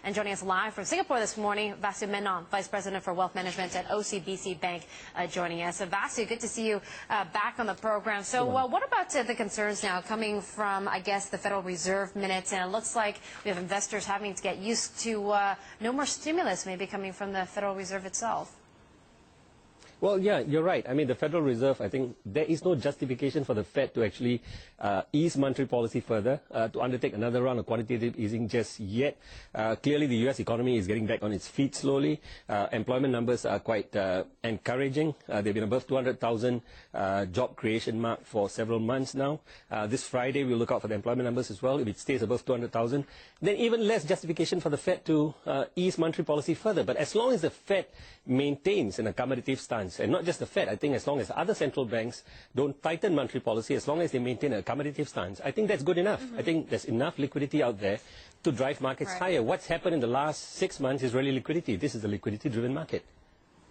And joining us live from Singapore this morning, Vasu Menon, Vice President for Wealth Management at OCBC Bank, joining us. So Vasu, good to see you back on the program. So what about the concerns now coming from, I guess, the Federal Reserve minutes? And it looks like we have investors having to get used to no more stimulus maybe coming from the Federal Reserve itself. Well, yeah, you're right. I mean, the Federal Reserve, I think there is no justification for the Fed to actually ease monetary policy further, to undertake another round of quantitative easing just yet. Clearly, the U.S. economy is getting back on its feet slowly. Employment numbers are quite encouraging. They've been above 200,000 job creation mark for several months now. This Friday, we'll look out for the employment numbers as well. If it stays above 200,000, then even less justification for the Fed to ease monetary policy further. But as long as the Fed maintains an accommodative stance, and not just the Fed, I think as long as other central banks don't tighten monetary policy, as long as they maintain an accommodative stance, I think that's good enough. I think there's enough liquidity out there to drive markets higher. What's happened in the last 6 months is really liquidity. This is a liquidity-driven market.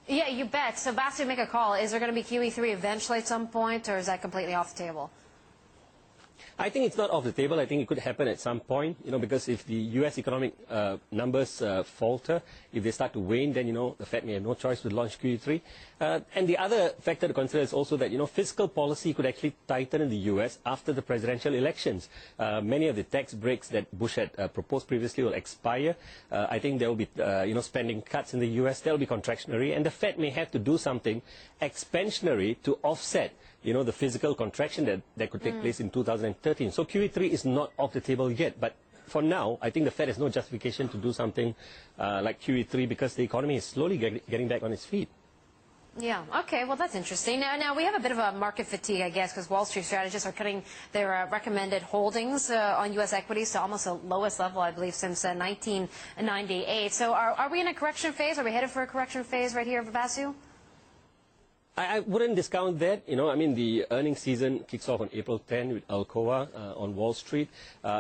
Yeah, you bet. So Vasu, make a call. Is there going to be QE3 eventually at some point, or is that completely off the table? I think it's not off the table. I think it could happen at some point, because if the U.S. economic numbers falter, if they start to wane, then, the Fed may have no choice to launch QE3. And the other factor to consider is also that, fiscal policy could actually tighten in the U.S. after the presidential elections. Many of the tax breaks that Bush had proposed previously will expire. I think there will be, spending cuts in the U.S. There will be contractionary, and the Fed may have to do something expansionary to offset the physical contraction that could take place in 2013. So QE3 is not off the table yet, but for now, I think the Fed has no justification to do something like QE3 because the economy is slowly getting back on its feet. Yeah, okay, well, that's interesting. Now we have a bit of a market fatigue, I guess, because Wall Street strategists are cutting their recommended holdings on U.S. equities to almost the lowest level, I believe, since 1998. So are we in a correction phase? Are we headed for a correction phase right here, Vasu? I wouldn't discount that. I mean, the earnings season kicks off on April 10 with Alcoa on Wall Street.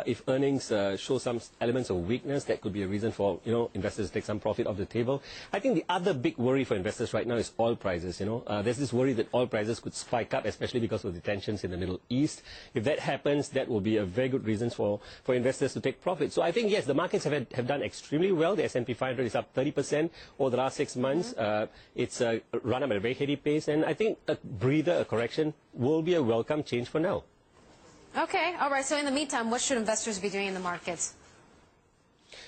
If earnings show some elements of weakness, that could be a reason for, investors to take some profit off the table. I think the other big worry for investors right now is oil prices, There's this worry that oil prices could spike up, especially because of the tensions in the Middle East. If that happens, that will be a very good reason for investors to take profit. So I think, yes, the markets have done extremely well. The S&P 500 is up 30% over the last 6 months. It's run up at a very heady pace. And I think a breather, a correction, will be a welcome change for now. Okay, all right. So in the meantime, what should investors be doing in the markets?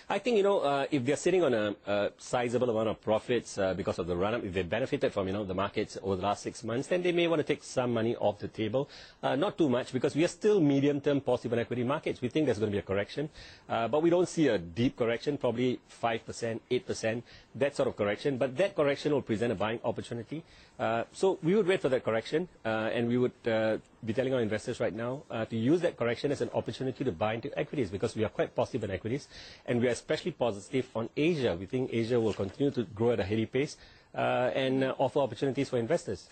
I think, if they're sitting on a sizable amount of profits because of the run-up, if they benefited from, the markets over the last 6 months, then they may want to take some money off the table. Not too much, because we are still medium-term positive on equity markets. We think there's going to be a correction, but we don't see a deep correction, probably 5%, 8%, that sort of correction. But that correction will present a buying opportunity. So we would wait for that correction, and we would be telling our investors right now to use that correction as an opportunity to buy into equities, because we are quite positive in equities, and we are especially positive on Asia. We think Asia will continue to grow at a heady pace and offer opportunities for investors.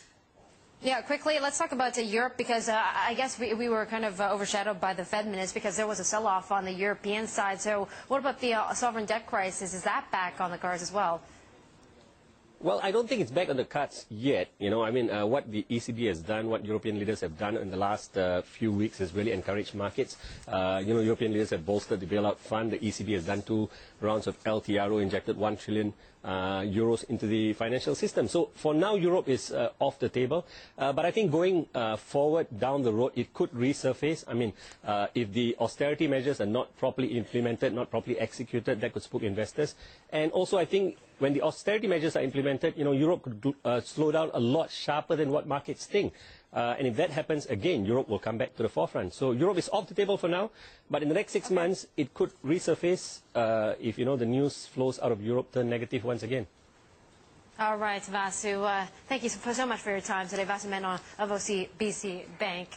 Yeah, quickly, let's talk about Europe, because I guess we were kind of overshadowed by the Fed minutes because there was a sell-off on the European side. So what about the sovereign debt crisis? Is that back on the cards as well? Well, I don't think it's back on the cards yet. I mean, what the ECB has done, what European leaders have done in the last few weeks has really encouraged markets. European leaders have bolstered the bailout fund. The ECB has done 2 rounds of LTRO, injected 1 trillion euros into the financial system. So for now, Europe is off the table. But I think going forward down the road, it could resurface. I mean, if the austerity measures are not properly implemented, not properly executed, that could spook investors. And also, I think when the austerity measures are implemented, Europe could slow down a lot sharper than what markets think. And if that happens again, Europe will come back to the forefront. So Europe is off the table for now, but in the next 6 months, it could resurface if, the news flows out of Europe turn negative once again. All right, Vasu. Thank you so much for your time today. Vasu Menon of OCBC Bank.